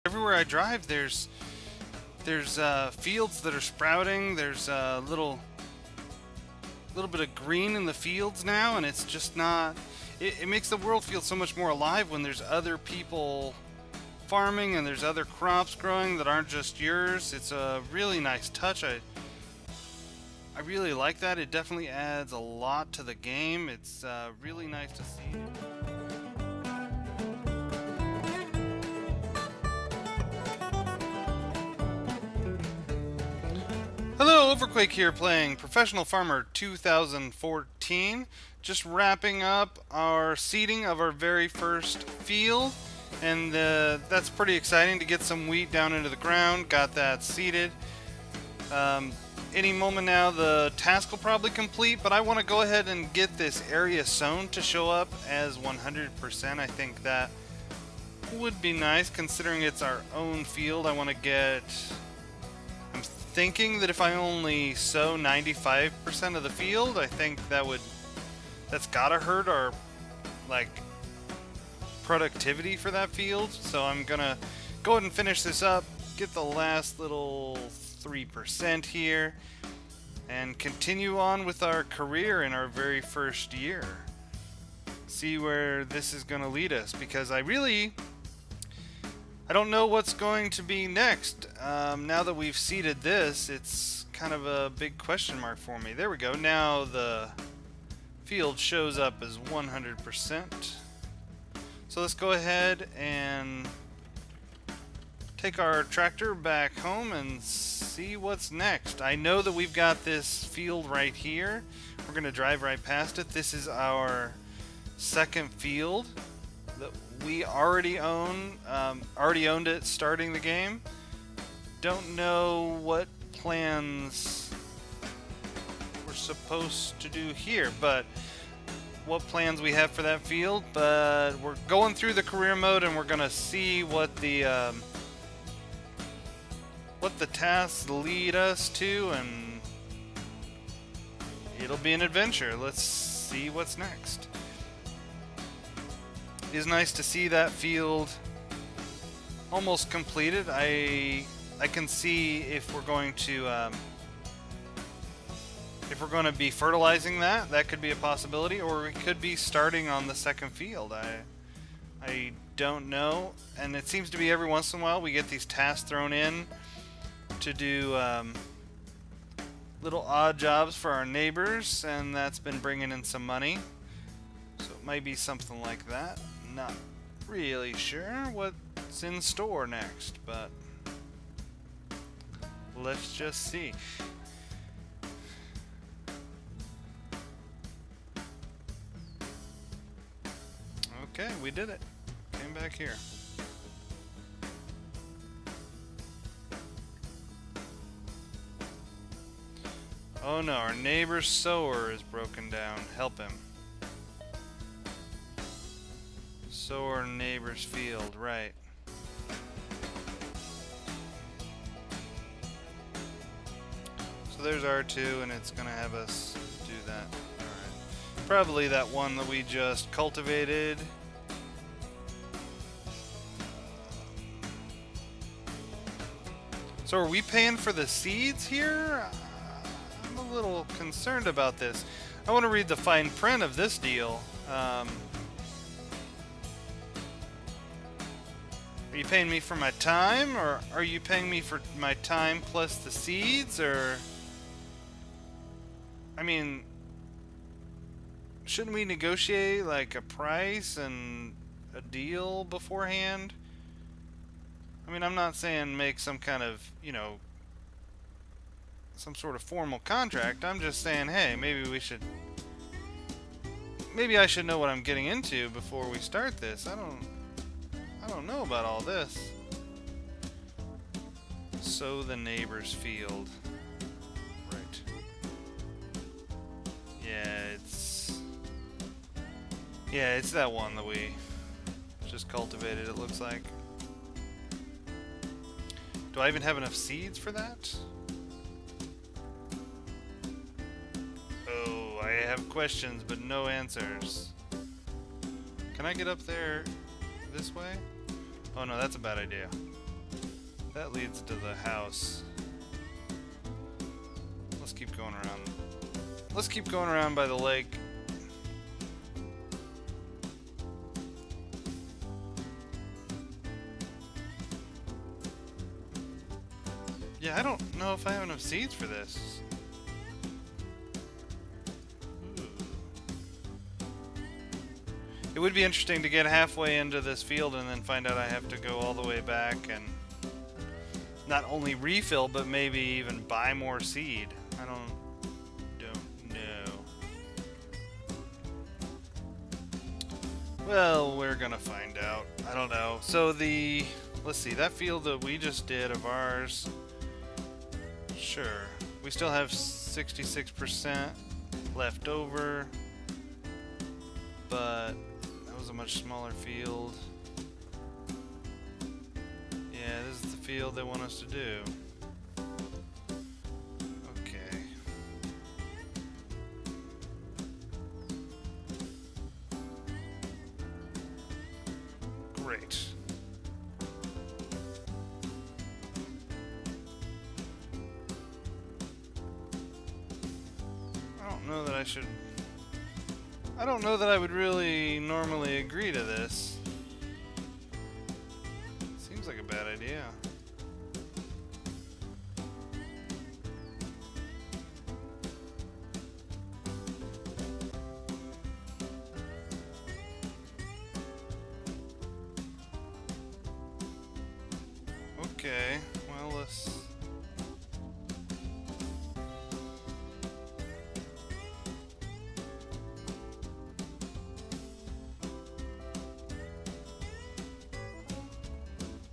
Everywhere I drive, there's fields that are sprouting. There's a little bit of green in the fields now, and it's just not. It makes the world feel so much more alive when there's other people farming and there's other crops growing that aren't just yours. It's a really nice touch. I really like that. It definitely adds a lot to the game. It's really nice to see. Hello, Overquake here playing Professional Farmer 2014. Just wrapping up our seeding of our very first field, and that's pretty exciting to get some wheat down into the ground. Got that seeded. Um, any moment now the task will probably complete, but I want to go ahead and get this area sown to show up as 100%. I think that would be nice considering it's our own field. I want to get thinking that if I only sow 95% of the field, I think that's gotta hurt our like productivity for that field. So I'm gonna go ahead and finish this up, get the last little 3% here, and continue on with our career in our very first year. See where this is gonna lead us, because I don't know what's going to be next. Now that we've seeded this, it's kind of a big question mark for me. There we go. Now the field shows up as 100%. So let's go ahead and take our tractor back home and see what's next. I know that we've got this field right here. We're going to drive right past it. This is our second field that we already owned it starting the game. Don't know what plans we're supposed to do here, but what plans we have for that field. But we're going through the career mode, and we're gonna see what the tasks lead us to, and it'll be an adventure. Let's see what's next. It is nice to see that field almost completed. I can see if we're going to be fertilizing that could be a possibility, or we could be starting on the second field. I don't know, and it seems to be every once in a while we get these tasks thrown in to do little odd jobs for our neighbors, and that's been bringing in some money. So it might be something like that. Not really sure what's in store next, but let's just see. Okay, we did it. Came back here. Oh no, our neighbor's sower is broken down. Help him. Sower neighbor's field, right. So there's R2, and it's gonna have us do that. Alright. Probably that one that we just cultivated. So are we paying for the seeds here? I'm a little concerned about this. I want to read the fine print of this deal. Are you paying me for my time, or are you paying me for my time plus the seeds, or... I mean, shouldn't we negotiate like a price and a deal beforehand? I mean, I'm not saying make some kind of, some sort of formal contract. I'm just saying, hey, maybe I should know what I'm getting into before we start this. I don't know about all this. Sow the neighbor's field. Right. Yeah, it's that one that we just cultivated, it looks like. Do I even have enough seeds for that? Oh, I have questions but no answers. Can I get up there this way? Oh no, that's a bad idea. That leads to the house. Let's keep going around. Let's keep going around by the lake. Yeah, I don't know if I have enough seeds for this. Ooh. It would be interesting to get halfway into this field and then find out I have to go all the way back and not only refill, but maybe even buy more seed. I don't know. Well, we're gonna find out. I don't know. So let's see, that field that we just did of ours, sure. We still have 66% left over, but that was a much smaller field. Yeah, this is the field they want us to do. Okay. Great. I don't know that I would really normally agree to this. Seems like a bad idea. Okay, well, let's...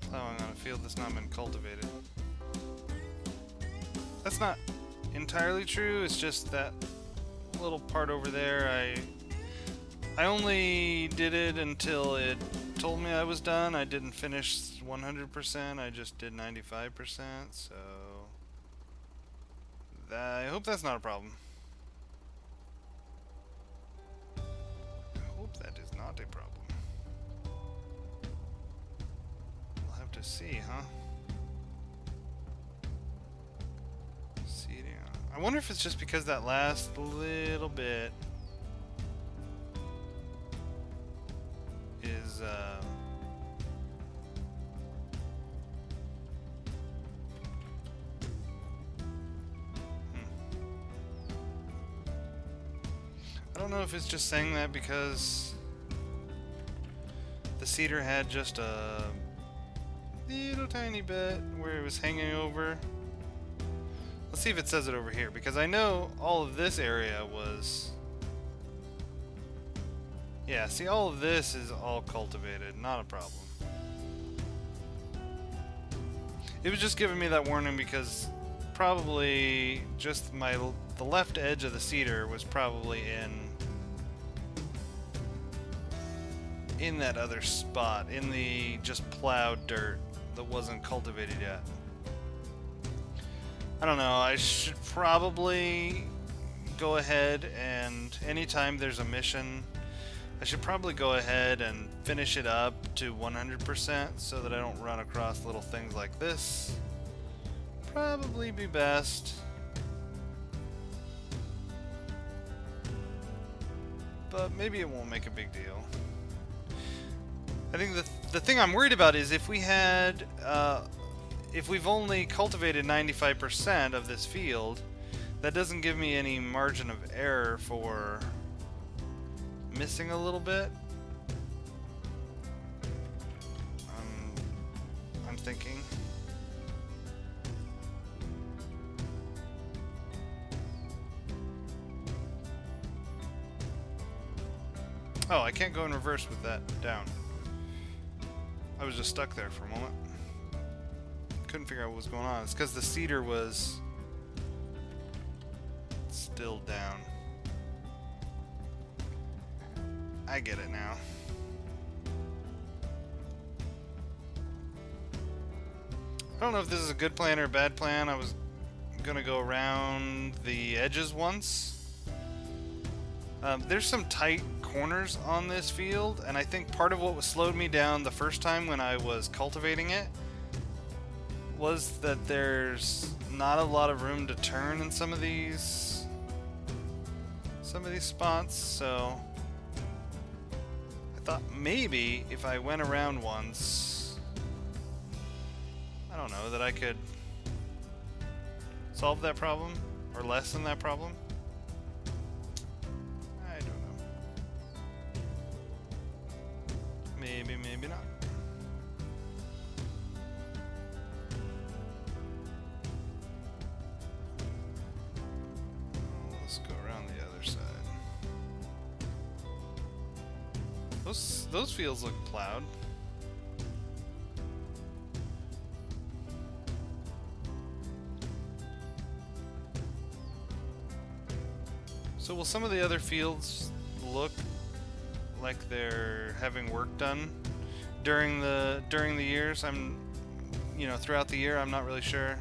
plowing on a field that's not been cultivated. That's not entirely true, it's just that little part over there, I only did it until it told me I was done. I didn't finish 100%, I just did 95%, so I hope that's not a problem. I hope that is not a problem. We'll have to see, huh? Seeding. I wonder if it's just because that last little bit is I don't know if it's just saying that because the cedar had just a little tiny bit where it was hanging over. Let's see if it says it over here, because I know all of this area was... Yeah, see, all of this is all cultivated, not a problem. It was just giving me that warning because probably just the left edge of the cedar was probably in that other spot, in the just plowed dirt that wasn't cultivated yet. I don't know, I should probably go ahead and anytime there's a mission, I should probably go ahead and finish it up to 100% so that I don't run across little things like this. Probably be best. But maybe it won't make a big deal. I think the thing I'm worried about is if we had, if we've only cultivated 95% of this field, that doesn't give me any margin of error for missing a little bit. I'm thinking. Oh, I can't go in reverse with that down. I was just stuck there for a moment. Couldn't figure out what was going on. It's because the cedar was still down. I get it now. I don't know if this is a good plan or a bad plan. I was gonna go around the edges once. There's some tight corners on this field, and I think part of what slowed me down the first time when I was cultivating it was that there's not a lot of room to turn in some of these spots, so I thought maybe if I went around once, I don't know, that I could solve that problem or lessen that problem. I don't know. Maybe, maybe not. Let's go around the other side. Those fields look plowed. So will some of the other fields look like they're having work done during the years? Throughout the year, I'm not really sure.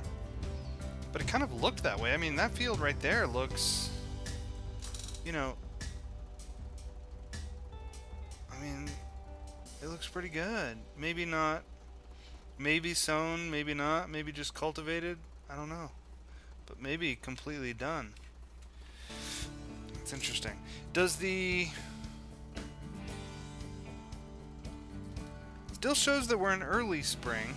But it kind of looked that way. I mean, that field right there looks, it looks pretty good. Maybe not, maybe sown, maybe not, maybe just cultivated. I don't know. But maybe completely done. It's interesting. Still shows that we're in early spring.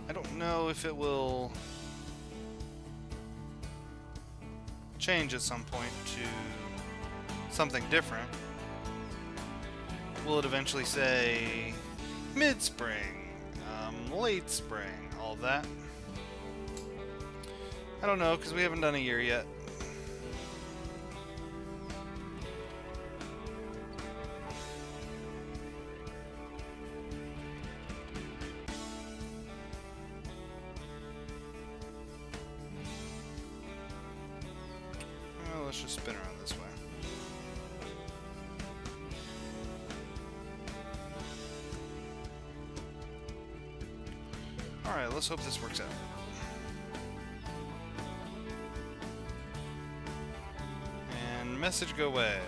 I don't know if it will change at some point to something different. Will it eventually say mid-spring, late spring, all that? I don't know, because we haven't done a year yet. Well, let's just spin around this way. Alright, let's hope this works out. And message go away.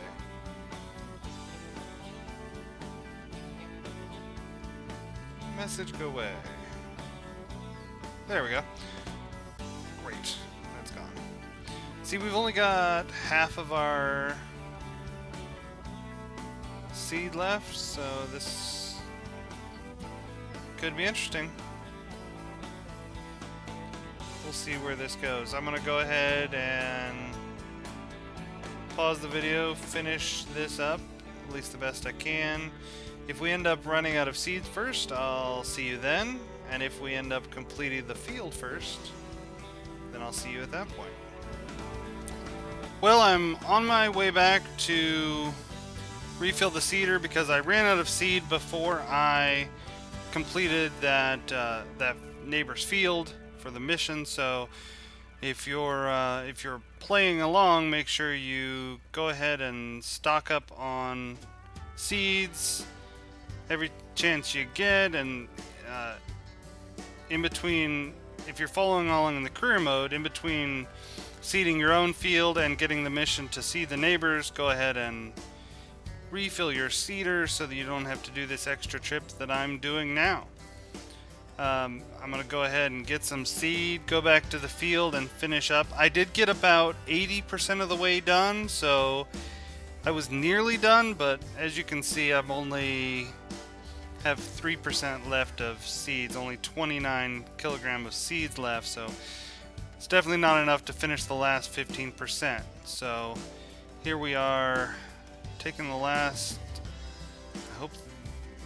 Message go away. There we go. Great. That's gone. See, we've only got half of our seed left, so this could be interesting. We'll see where this goes. I'm gonna go ahead and pause the video, finish this up, at least the best I can. If we end up running out of seeds first, I'll see you then. And if we end up completing the field first, then I'll see you at that point. Well, I'm on my way back to refill the seeder because I ran out of seed before I completed that neighbor's field for the mission. So if you're playing along, make sure you go ahead and stock up on seeds every chance you get, and in between, if you're following along in the career mode, in between seeding your own field and getting the mission to seed the neighbors, go ahead and refill your seeder so that you don't have to do this extra trip that I'm doing now. I'm gonna go ahead and get some seed, go back to the field and finish up. I did get about 80% of the way done, so I was nearly done, but as you can see, I'm only have 3% left of seeds, only 29 kilograms of seeds left, so it's definitely not enough to finish the last 15%. So here we are, taking the last, I hope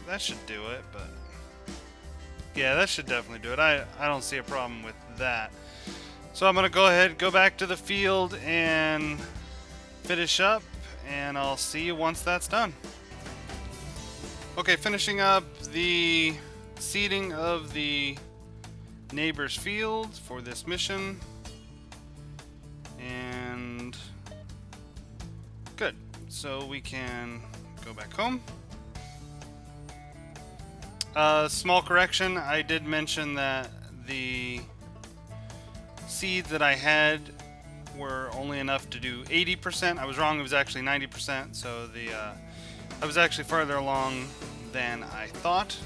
that should do it, but yeah, that should definitely do it. I don't see a problem with that. So I'm gonna go ahead, go back to the field and finish up, and I'll see you once that's done. Okay, finishing up the seeding of the neighbor's field for this mission. And good. So we can go back home. Small correction, I did mention that the seeds that I had were only enough to do 80%. I was wrong, it was actually 90%, so I was actually farther along than I thought.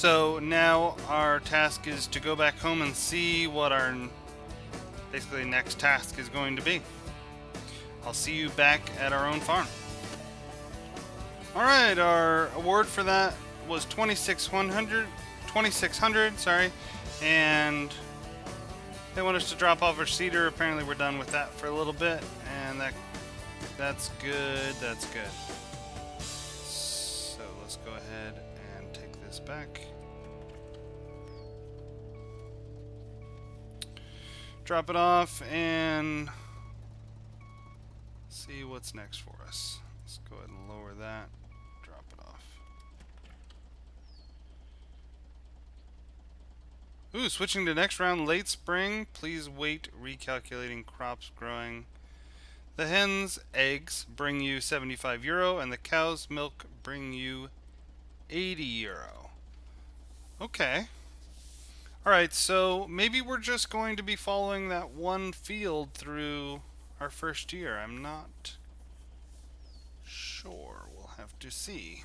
So now our task is to go back home and see what our basically next task is going to be. I'll see you back at our own farm. Alright, our award for that was 2600, sorry, and they want us to drop off our cedar. Apparently we're done with that for a little bit, and that's good, that's good. So let's go ahead and take this back. Drop it off and see what's next for us. Let's go ahead and lower that. Drop it off. Ooh, switching to next round, late spring. Please wait, recalculating crops growing. The hens' eggs bring you €75, and the cow's milk bring you €80. Okay. Alright, so maybe we're just going to be following that one field through our first year. I'm not sure. We'll have to see.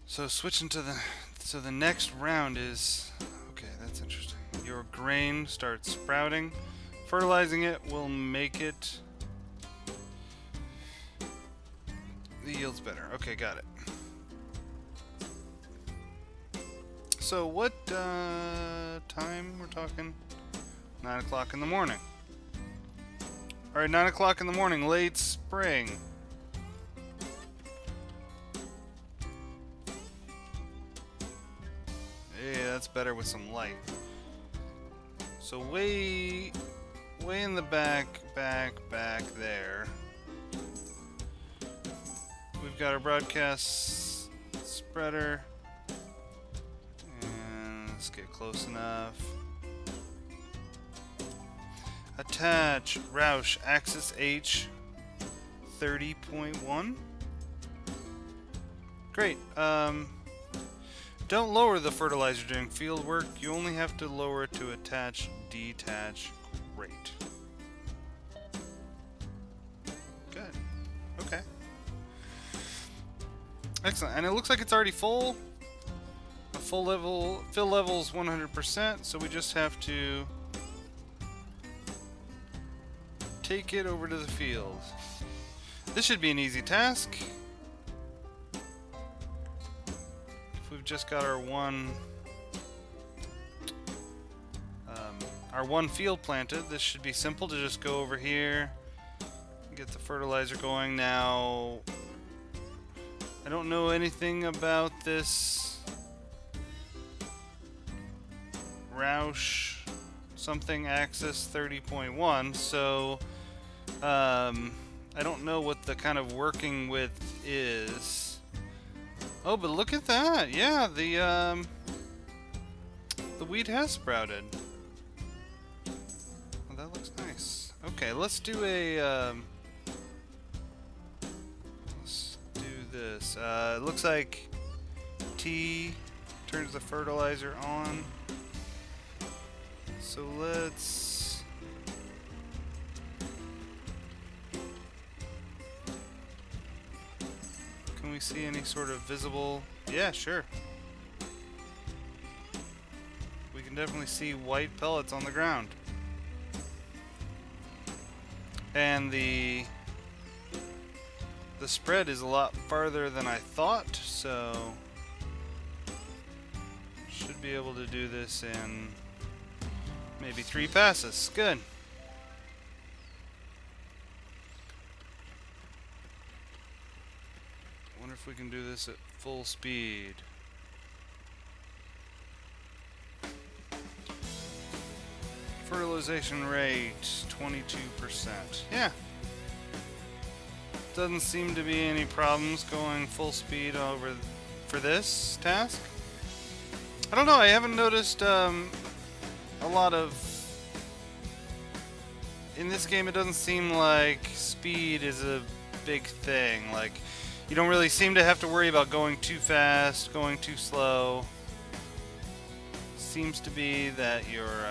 So switching to the next round is, okay, that's interesting. Your grain starts sprouting. Fertilizing it will make it the yield's better. Okay, got it. So what time we're talking? 9 o'clock in the morning. Alright, 9 o'clock in the morning, late spring. Yeah, that's better with some light. So way in the back there, we've got our broadcast spreader. And let's get close enough. Attach Roush Axis H 30.1. Great. Don't lower the fertilizer during field work. You only have to lower it to attach, detach. Great. Good. Okay. Excellent. And it looks like it's already full. The fill level is 100%, so we just have to take it over to the field. This should be an easy task. If we've just got our one field planted, this should be simple to just go over here and get the fertilizer going. Now, I don't know anything about this Roush something Axis 30.1, so I don't know what the kind of working with is. Oh, but look at that! Yeah, the wheat has sprouted. Oh, that looks nice. Okay, let's do a let's do this. It looks like T turns the fertilizer on. So let's can we see any sort of visible? Yeah, sure. We can definitely see white pellets on the ground. And the spread is a lot farther than I thought, so should be able to do this in maybe 3 passes. Good. Wonder if we can do this at full speed. Fertilization rate 22%. Yeah. Doesn't seem to be any problems going full speed over for this task. I don't know, I haven't noticed a lot of in this game. It doesn't seem like speed is a big thing. Like, you don't really seem to have to worry about going too fast, going too slow. Seems to be that you're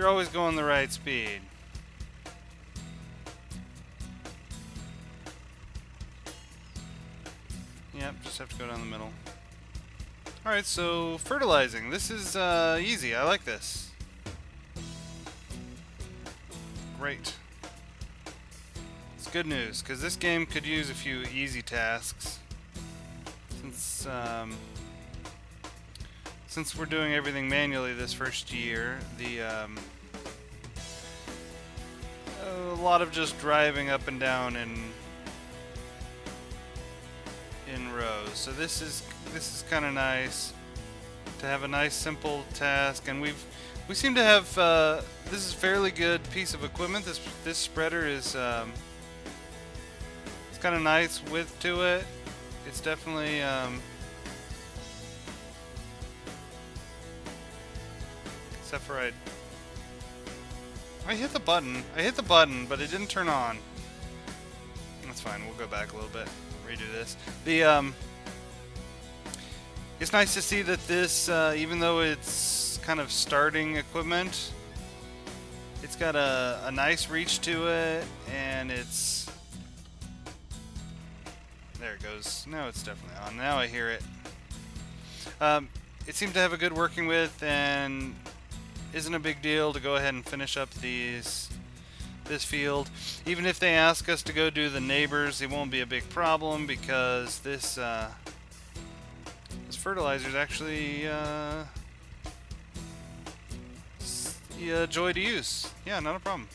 always going the right speed. Yep, just have to go down the middle. Alright, so fertilizing. This is easy. I like this. Great. It's good news, because this game could use a few easy tasks. Since we're doing everything manually this first year, a lot of just driving up and down in rows. So this is kind of nice to have a nice simple task, and we seem to have this is a fairly good piece of equipment. This spreader is it's kind of nice width to it. It's definitely except for I hit the button. But it didn't turn on. That's fine. We'll go back a little bit. Redo this. It's nice to see that this, even though it's kind of starting equipment, it's got a nice reach to it, and it's... There it goes. Now it's definitely on. Now I hear it. It seems to have a good working width, and isn't a big deal to go ahead and finish up this field. Even if they ask us to go do the neighbors, it won't be a big problem, because this fertilizer is actually joy to use. Yeah, not a problem.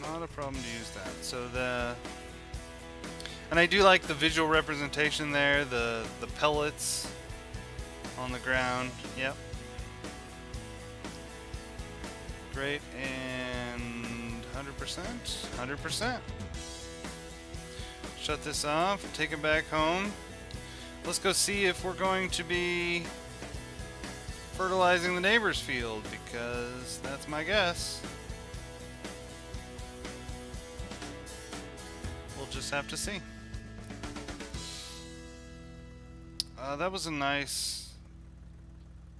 Not a problem to use that. So and I do like the visual representation there, the pellets on the ground. Yep. Great, and 100%. Shut this off, take it back home. Let's go see if we're going to be fertilizing the neighbor's field, because that's my guess. We'll just have to see. That was a nice...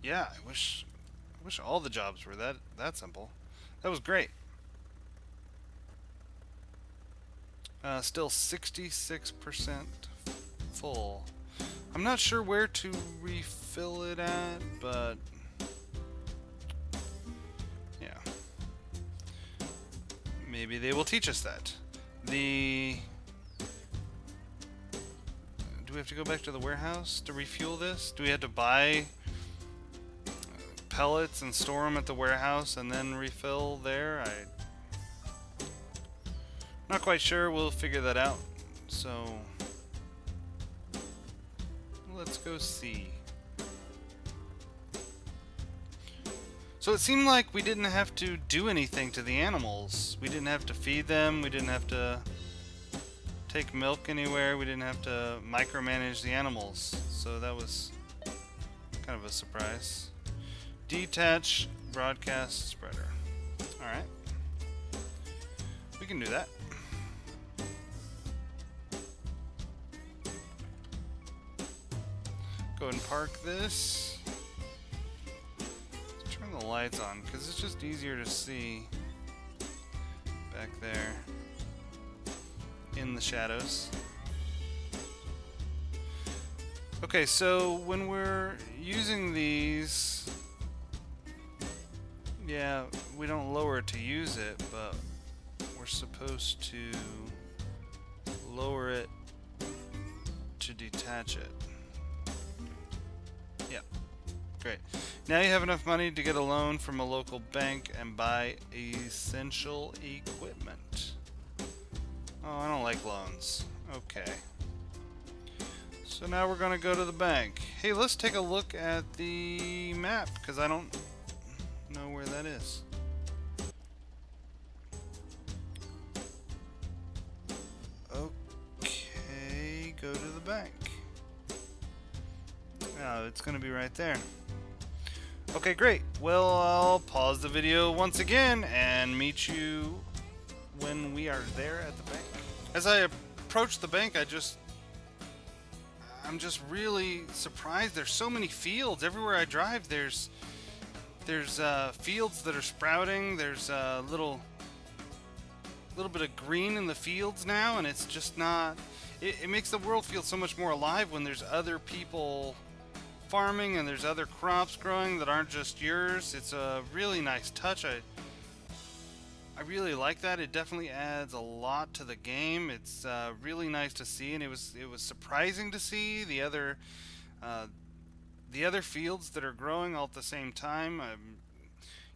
Yeah, I wish all the jobs were that simple. That was great. Still 66% full. I'm not sure where to refill it at, but yeah. Maybe they will teach us that. Do we have to go back to the warehouse to refuel this? Do we have to buy pellets and store them at the warehouse and then refill there? I'm not quite sure. We'll figure that out. So let's go see. So it seemed like we didn't have to do anything to the animals. We didn't have to feed them. We didn't have to take milk anywhere. We didn't have to micromanage the animals. So that was kind of a surprise. Detach broadcast spreader. Alright. We can do that. Go ahead and park this. Let's turn the lights on, because it's just easier to see back there in the shadows. Okay, so when we're using these, yeah, we don't lower it to use it, but we're supposed to lower it to detach it. Yeah, great. Now you have enough money to get a loan from a local bank and buy essential equipment. Oh, I don't like loans. Okay. So now we're gonna go to the bank. Hey, let's take a look at the map, because I don't know where that is. Okay, go to the bank. Oh, it's gonna be right there. Okay, great. Well, I'll pause the video once again and meet you when we are there at the bank. As I approach the bank, I'm just really surprised. There's so many fields everywhere I drive. There's fields that are sprouting. There's little little bit of green in the fields now, and it's just not. It makes the world feel so much more alive when there's other people farming and there's other crops growing that aren't just yours. It's a really nice touch. I really like that. It definitely adds a lot to the game. It's really nice to see, and it was surprising to see uh, the other fields that are growing all at the same time. I'm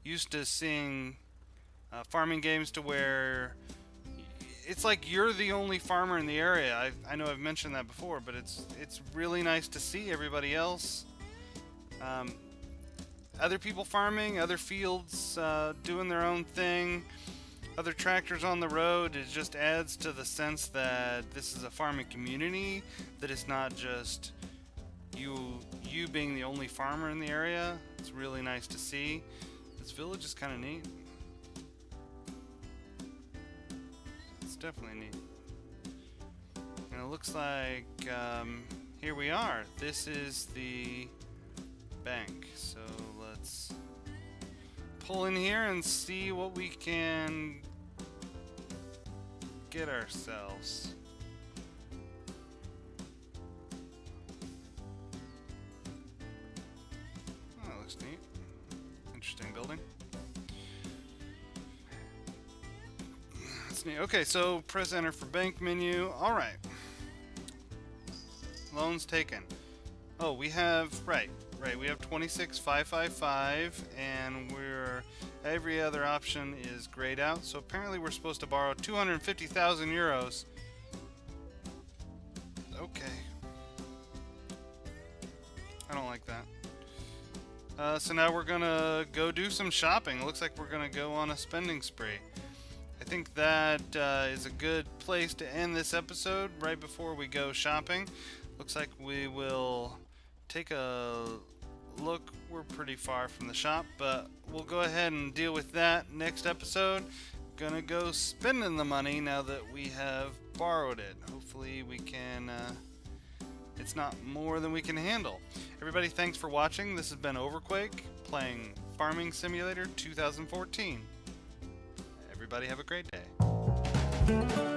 used to seeing farming games to where it's like you're the only farmer in the area. I know I've mentioned that before, but it's really nice to see everybody else, um, other people farming, other fields doing their own thing, other tractors on the road. It just adds to the sense that this is a farming community, that it's not just you being the only farmer in the area. It's really nice to see. This village is kind of neat. It's definitely neat. And it looks like here we are. This is the bank. So let's pull in here and see what we can get ourselves. Oh, that looks neat. Interesting building. That's neat. Okay, so press enter for bank menu. All right. Loans taken. Oh, we have right. We have 26,555, and every other option is grayed out. So apparently we're supposed to borrow 250,000 euros. Okay. I don't like that. So now we're gonna go do some shopping. Looks like we're gonna go on a spending spree. I think that is a good place to end this episode, right before we go shopping. Looks like we will take a look. We're pretty far from the shop, but we'll go ahead and deal with that next episode. Gonna go spending the money now that we have borrowed it. Hopefully we can, it's not more than we can handle. Everybody, thanks for watching. This has been Overquake, playing Farming Simulator 2014. Everybody have a great day.